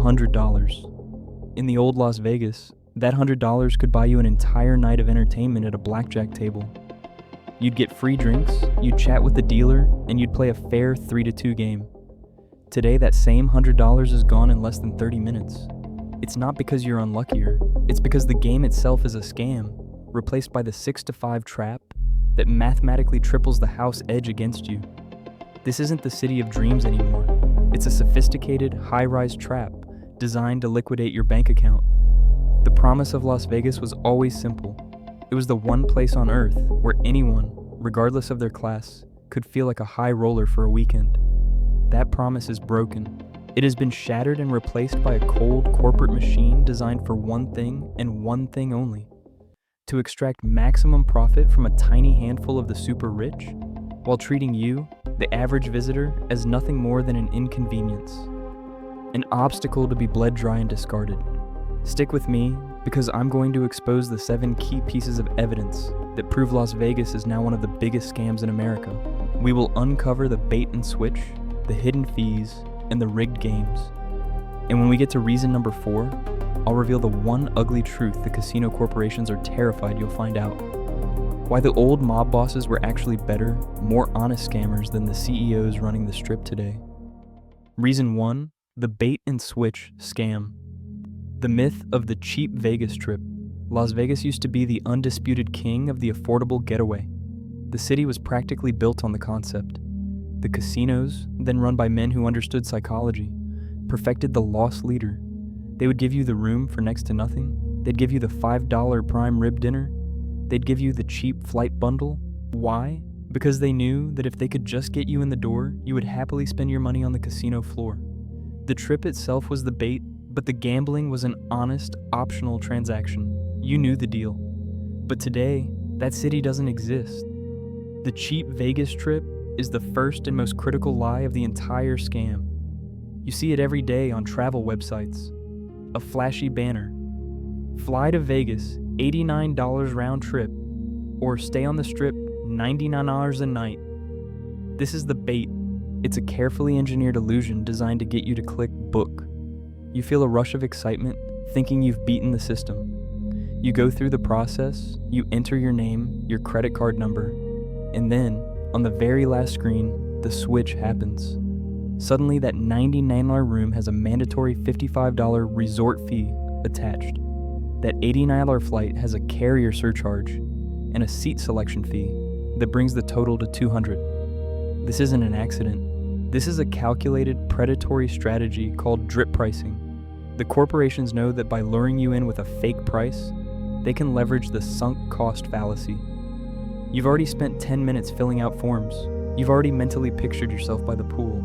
$100. In the old Las Vegas, that $100 could buy you an entire night of entertainment at a blackjack table. You'd get free drinks, you'd chat with the dealer, and you'd play a fair 3-2 game. Today, that same $100 is gone in less than 30 minutes. It's not because you're unluckier, it's because the game itself is a scam, replaced by the 6-5 trap that mathematically triples the house edge against you. This isn't the city of dreams anymore. It's a sophisticated, high-rise trap designed to liquidate your bank account. The promise of Las Vegas was always simple. It was the one place on earth where anyone, regardless of their class, could feel like a high roller for a weekend. That promise is broken. It has been shattered and replaced by a cold corporate machine designed for one thing and one thing only: to extract maximum profit from a tiny handful of the super rich, while treating you, the average visitor, as nothing more than an inconvenience, an obstacle to be bled dry and discarded. Stick with me, because I'm going to expose the 7 key pieces of evidence that prove Las Vegas is now one of the biggest scams in America. We will uncover the bait and switch, the hidden fees, and the rigged games. And when we get to reason number 4, I'll reveal the one ugly truth the casino corporations are terrified you'll find out. Why the old mob bosses were actually better, more honest scammers than the CEOs running the strip today. Reason 1, the bait and switch scam. The myth of the cheap Vegas trip. Las Vegas used to be the undisputed king of the affordable getaway. The city was practically built on the concept. The casinos, then run by men who understood psychology, perfected the loss leader. They would give you the room for next to nothing. They'd give you the $5 prime rib dinner. They'd give you the cheap flight bundle. Why? Because they knew that if they could just get you in the door, you would happily spend your money on the casino floor. The trip itself was the bait, but the gambling was an honest, optional transaction. You knew the deal. But today, that city doesn't exist. The cheap Vegas trip is the first and most critical lie of the entire scam. You see it every day on travel websites. A flashy banner: fly to Vegas, $89 round trip, or stay on the strip, $99 a night. This is the bait. It's a carefully engineered illusion designed to get you to click book. You feel a rush of excitement, thinking you've beaten the system. You go through the process, you enter your name, your credit card number, and then, on the very last screen, the switch happens. Suddenly, that $99 room has a mandatory $55 resort fee attached. That $89 flight has a carrier surcharge and a seat selection fee that brings the total to $200. This isn't an accident. This is a calculated, predatory strategy called drip pricing. The corporations know that by luring you in with a fake price, they can leverage the sunk cost fallacy. You've already spent 10 minutes filling out forms. You've already mentally pictured yourself by the pool.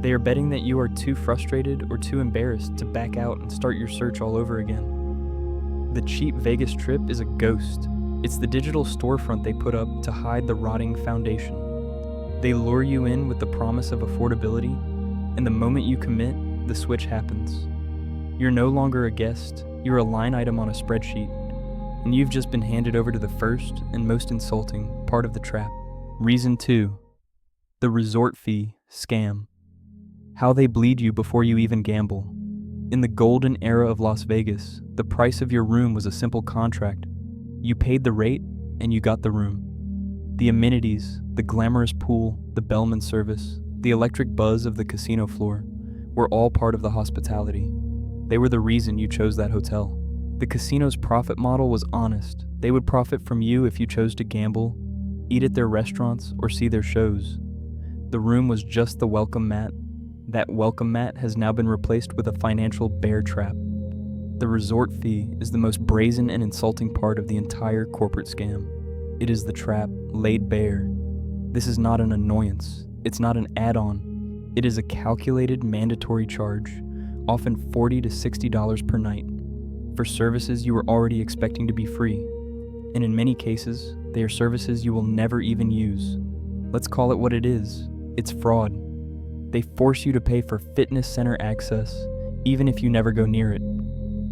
They are betting that you are too frustrated or too embarrassed to back out and start your search all over again. The cheap Vegas trip is a ghost. It's the digital storefront they put up to hide the rotting foundation. They lure you in with the promise of affordability, and the moment you commit, the switch happens. You're no longer a guest, you're a line item on a spreadsheet, and you've just been handed over to the first and most insulting part of the trap. Reason 2, the resort fee scam. How they bleed you before you even gamble. In the golden era of Las Vegas, the price of your room was a simple contract. You paid the rate, and you got the room. The amenities, the glamorous pool, the bellman service, the electric buzz of the casino floor, were all part of the hospitality. They were the reason you chose that hotel. The casino's profit model was honest. They would profit from you if you chose to gamble, eat at their restaurants, or see their shows. The room was just the welcome mat. That welcome mat has now been replaced with a financial bear trap. The resort fee is the most brazen and insulting part of the entire corporate scam. It is the trap laid bare. This is not an annoyance. It's not an add-on. It is a calculated mandatory charge, often $40 to $60 per night, for services you were already expecting to be free. And in many cases, they are services you will never even use. Let's call it what it is. It's fraud. They force you to pay for fitness center access, even if you never go near it.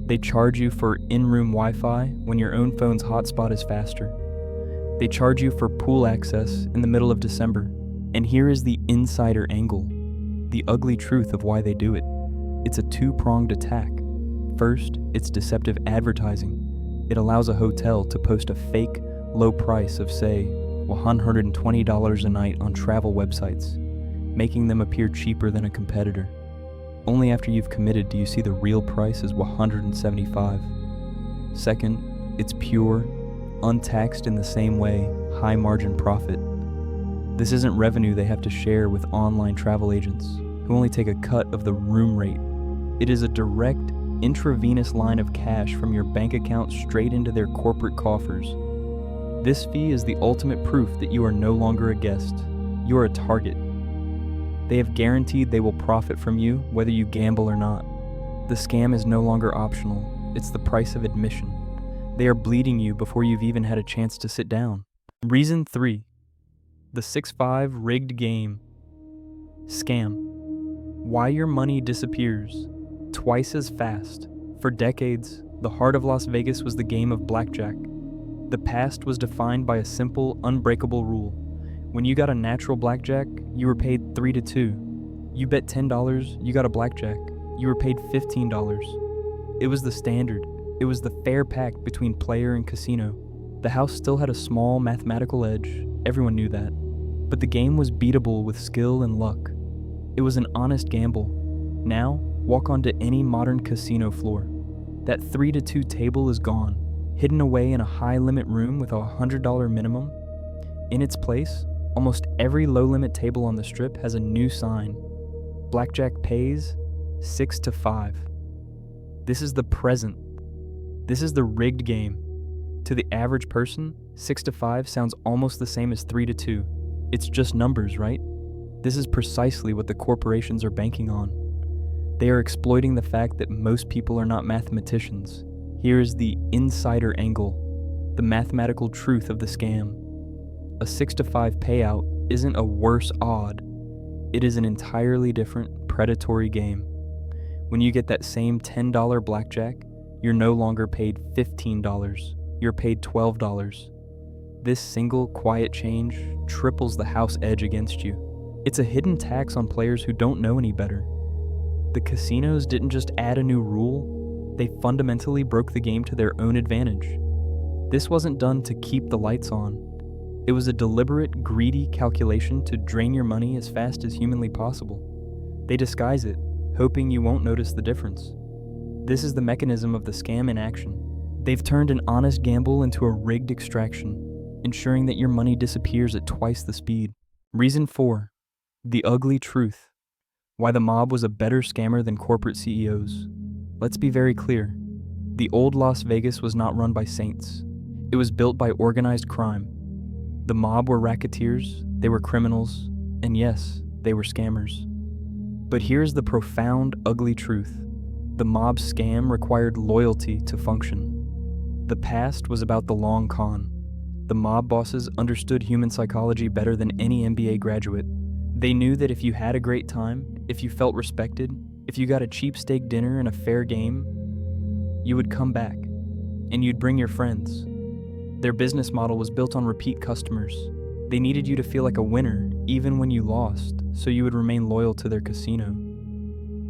They charge you for in-room Wi-Fi when your own phone's hotspot is faster. They charge you for pool access in the middle of December. And here is the insider angle, the ugly truth of why they do it. It's a two-pronged attack. First, it's deceptive advertising. It allows a hotel to post a fake low price of, say, $120 a night on travel websites, making them appear cheaper than a competitor. Only after you've committed do you see the real price is $175. Second, it's pure, untaxed in the same way, high margin profit. This isn't revenue they have to share with online travel agents, who only take a cut of the room rate. It is a direct, intravenous line of cash from your bank account straight into their corporate coffers. This fee is the ultimate proof that you are no longer a guest. You are a target. They have guaranteed they will profit from you whether you gamble or not. The scam is no longer optional. It's the price of admission. They are bleeding you before you've even had a chance to sit down. Reason 3. The 6-5 rigged game. Scam. Why your money disappears twice as fast. For decades, the heart of Las Vegas was the game of blackjack. The past was defined by a simple, unbreakable rule. When you got a natural blackjack, you were paid 3-2. You bet $10, you got a blackjack. You were paid $15. It was the standard. It was the fair pact between player and casino. The house still had a small mathematical edge. Everyone knew that. But the game was beatable with skill and luck. It was an honest gamble. Now, walk onto any modern casino floor. That 3-2 table is gone, hidden away in a high-limit room with a $100 minimum. In its place, almost every low-limit table on the strip has a new sign. Blackjack pays 6-5. This is the present. This is the rigged game. To the average person, 6-5 sounds almost the same as 3-2. It's just numbers, right? This is precisely what the corporations are banking on. They are exploiting the fact that most people are not mathematicians. Here is the insider angle, the mathematical truth of the scam. A 6-5 payout isn't a worse odd. It is an entirely different, predatory game. When you get that same $10 blackjack, you're no longer paid $15. You're paid $12. This single, quiet change triples the house edge against you. It's a hidden tax on players who don't know any better. The casinos didn't just add a new rule, they fundamentally broke the game to their own advantage. This wasn't done to keep the lights on. It was a deliberate, greedy calculation to drain your money as fast as humanly possible. They disguise it, hoping you won't notice the difference. This is the mechanism of the scam in action. They've turned an honest gamble into a rigged extraction, ensuring that your money disappears at twice the speed. Reason 4. The ugly truth. Why the mob was a better scammer than corporate CEOs. Let's be very clear. The old Las Vegas was not run by saints. It was built by organized crime. The mob were racketeers, they were criminals, and yes, they were scammers. But here's the profound, ugly truth. The mob scam required loyalty to function. The past was about the long con. The mob bosses understood human psychology better than any MBA graduate. They knew that if you had a great time, if you felt respected, if you got a cheap steak dinner and a fair game, you would come back, and you'd bring your friends. Their business model was built on repeat customers. They needed you to feel like a winner, even when you lost, so you would remain loyal to their casino.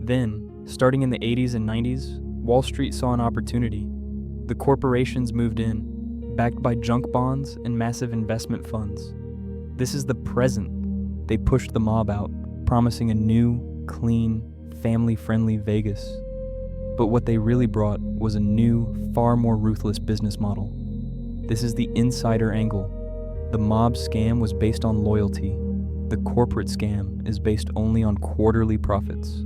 Then, starting in the 80s and 90s, Wall Street saw an opportunity. The corporations moved in, backed by junk bonds and massive investment funds. This is the present. They pushed the mob out, promising a new, clean, family-friendly Vegas. But what they really brought was a new, far more ruthless business model. This is the insider angle. The mob scam was based on loyalty. The corporate scam is based only on quarterly profits.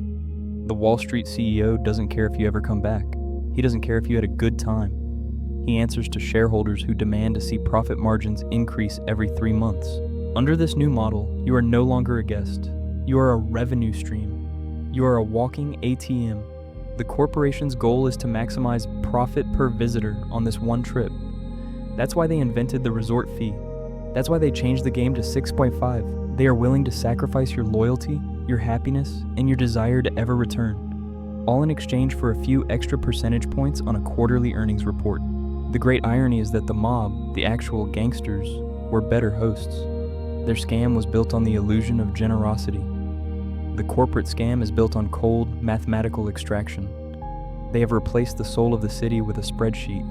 The Wall Street CEO doesn't care if you ever come back. He doesn't care if you had a good time. He answers to shareholders who demand to see profit margins increase every 3 months. Under this new model, you are no longer a guest. You are a revenue stream. You are a walking ATM. The corporation's goal is to maximize profit per visitor on this one trip. That's why they invented the resort fee. That's why they changed the game to 6.5. They are willing to sacrifice your loyalty, your happiness, and your desire to ever return, all in exchange for a few extra percentage points on a quarterly earnings report. The great irony is that the mob, the actual gangsters, were better hosts. Their scam was built on the illusion of generosity. the corporate scam is built on cold, mathematical extraction. They have replaced the soul of the city with a spreadsheet,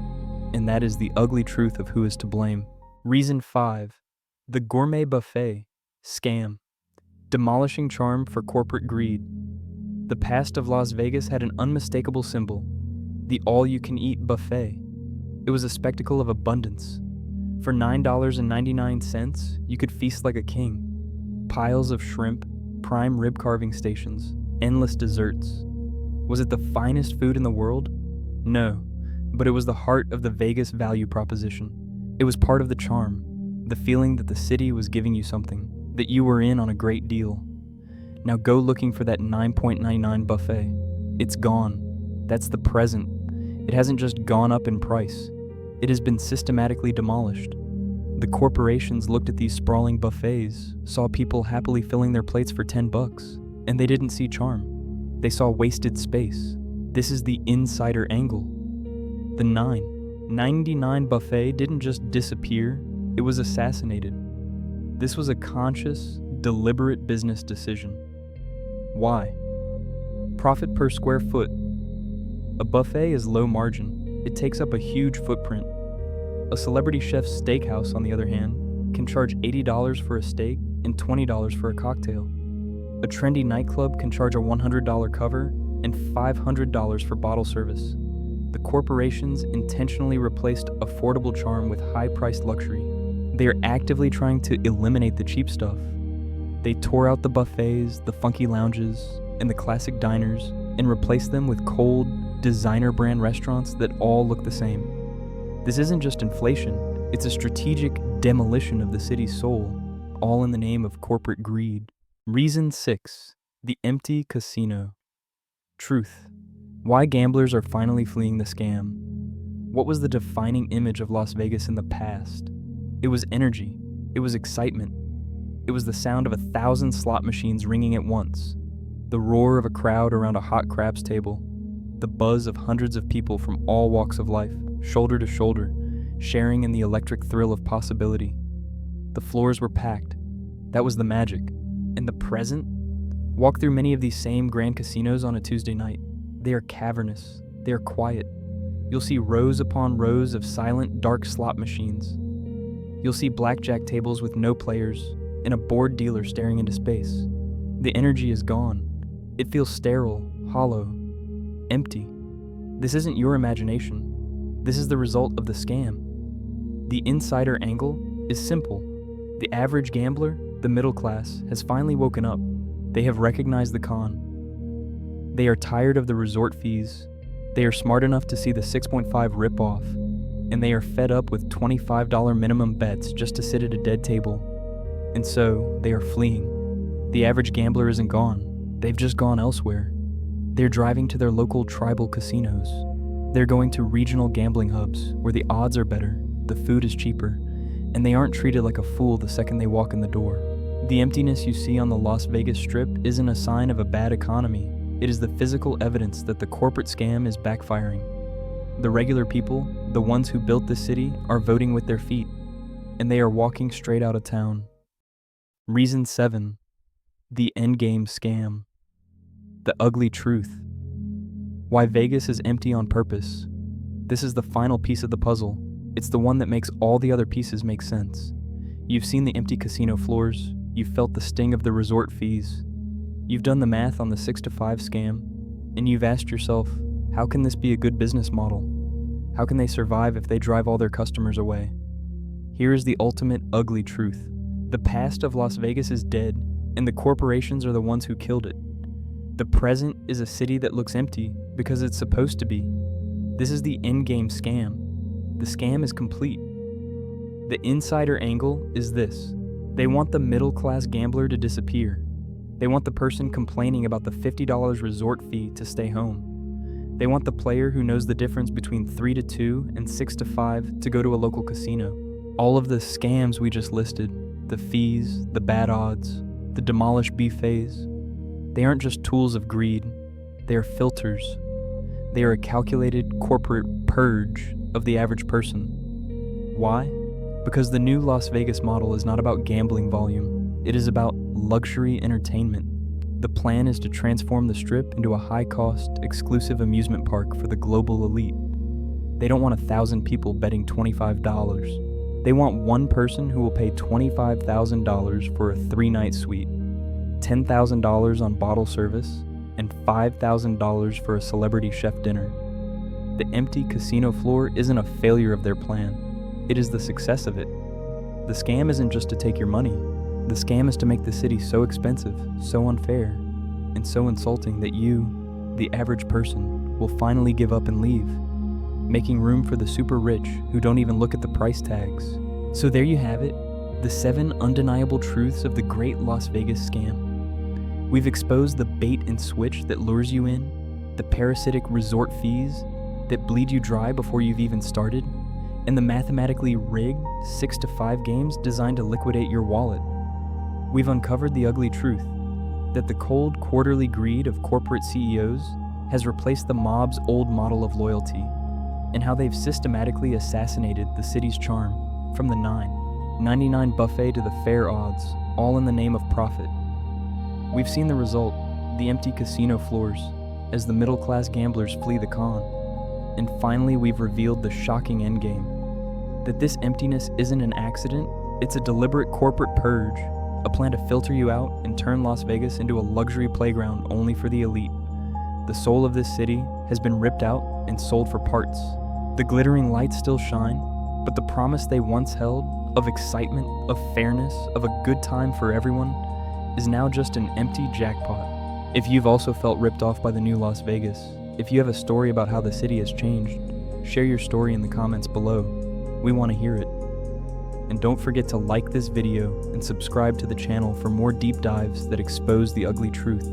and that is the ugly truth of who is to blame. Reason 5. The gourmet buffet scam. Demolishing charm for corporate greed. The past of Las Vegas had an unmistakable symbol, the all-you-can-eat buffet. It was a spectacle of abundance. For $9.99, you could feast like a king. Piles of shrimp, prime rib carving stations, endless desserts. Was it the finest food in the world? No, but it was the heart of the Vegas value proposition. It was part of the charm, the feeling that the city was giving you something, that you were in on a great deal. Now go looking for that $9.99 buffet. It's gone. That's the present. It hasn't just gone up in price. It has been systematically demolished. The corporations looked at these sprawling buffets, saw people happily filling their plates for $10, and they didn't see charm. They saw wasted space. This is the insider angle. The $9.99 buffet didn't just disappear, it was assassinated. This was a conscious, deliberate business decision. Why? Profit per square foot. A buffet is low margin. It takes up a huge footprint. A celebrity chef's steakhouse, on the other hand, can charge $80 for a steak and $20 for a cocktail. A trendy nightclub can charge a $100 cover and $500 for bottle service. The corporations intentionally replaced affordable charm with high-priced luxury. They are actively trying to eliminate the cheap stuff. They tore out the buffets, the funky lounges, and the classic diners and replaced them with cold, designer brand restaurants that all look the same. This isn't just inflation, it's a strategic demolition of the city's soul, all in the name of corporate greed. Reason 6. The empty casino. Truth. Why gamblers are finally fleeing the scam. What was the defining image of Las Vegas in the past? It was energy. It was excitement. It was the sound of 1,000 slot machines ringing at once, the roar of a crowd around a hot craps table, the buzz of hundreds of people from all walks of life, shoulder to shoulder, sharing in the electric thrill of possibility. The floors were packed. That was the magic. And the present? Walk through many of these same grand casinos on a Tuesday night. They are cavernous. They are quiet. You'll see rows upon rows of silent, dark slot machines. You'll see blackjack tables with no players and a bored dealer staring into space. The energy is gone. It feels sterile, hollow, empty. This isn't your imagination. This is the result of the scam. The insider angle is simple. The average gambler, the middle class, has finally woken up. They have recognized the con. They are tired of the resort fees. They are smart enough to see the 6.5 ripoff, and they are fed up with $25 minimum bets just to sit at a dead table. And so, they are fleeing. The average gambler isn't gone. They've just gone elsewhere. They're driving to their local tribal casinos. They're going to regional gambling hubs where the odds are better, the food is cheaper, and they aren't treated like a fool the second they walk in the door. The emptiness you see on the Las Vegas Strip isn't a sign of a bad economy. It is the physical evidence that the corporate scam is backfiring. The regular people, the ones who built this city, are voting with their feet, and they are walking straight out of town. Reason 7. The endgame scam. The ugly truth. Why Vegas is empty on purpose. This is the final piece of the puzzle. It's the one that makes all the other pieces make sense. You've seen the empty casino floors. You've felt the sting of the resort fees. You've done the math on the 6 to 5 scam, and you've asked yourself, how can this be a good business model? How can they survive if they drive all their customers away? Here is the ultimate ugly truth. The past of Las Vegas is dead, and the corporations are the ones who killed it. The present is a city that looks empty because it's supposed to be. This is the endgame scam. The scam is complete. The insider angle is this. They want the middle-class gambler to disappear. They want the person complaining about the $50 resort fee to stay home. They want the player who knows the difference between 3 to 2 and 6 to 5 to go to a local casino. All of the scams we just listed, the fees, the bad odds, the demolished buffets, they aren't just tools of greed, they are filters. They are a calculated corporate purge of the average person. Why? Because the new Las Vegas model is not about gambling volume, it is about luxury entertainment. The plan is to transform the Strip into a high-cost, exclusive amusement park for the global elite. They don't want 1,000 people betting $25. They want one person who will pay $25,000 for a 3-night suite, $10,000 on bottle service, and $5,000 for a celebrity chef dinner. The empty casino floor isn't a failure of their plan. It is the success of it. The scam isn't just to take your money. The scam is to make the city so expensive, so unfair, and so insulting that you, the average person, will finally give up and leave, making room for the super rich who don't even look at the price tags. So there you have it, the 7 undeniable truths of the great Las Vegas scam. We've exposed the bait and switch that lures you in, the parasitic resort fees that bleed you dry before you've even started, and the mathematically rigged 6-to-5 games designed to liquidate your wallet. We've uncovered the ugly truth that the cold quarterly greed of corporate CEOs has replaced the mob's old model of loyalty, and how they've systematically assassinated the city's charm from the $9.99 buffet to the fair odds, all in the name of profit. We've seen the result, the empty casino floors, as the middle-class gamblers flee the con. And finally, we've revealed the shocking endgame, that this emptiness isn't an accident, it's a deliberate corporate purge, a plan to filter you out and turn Las Vegas into a luxury playground only for the elite. The soul of this city has been ripped out and sold for parts. The glittering lights still shine, but the promise they once held of excitement, of fairness, of a good time for everyone is now just an empty jackpot. If you've also felt ripped off by the new Las Vegas, if you have a story about how the city has changed, share your story in the comments below. We want to hear it. And don't forget to like this video and subscribe to the channel for more deep dives that expose the ugly truth.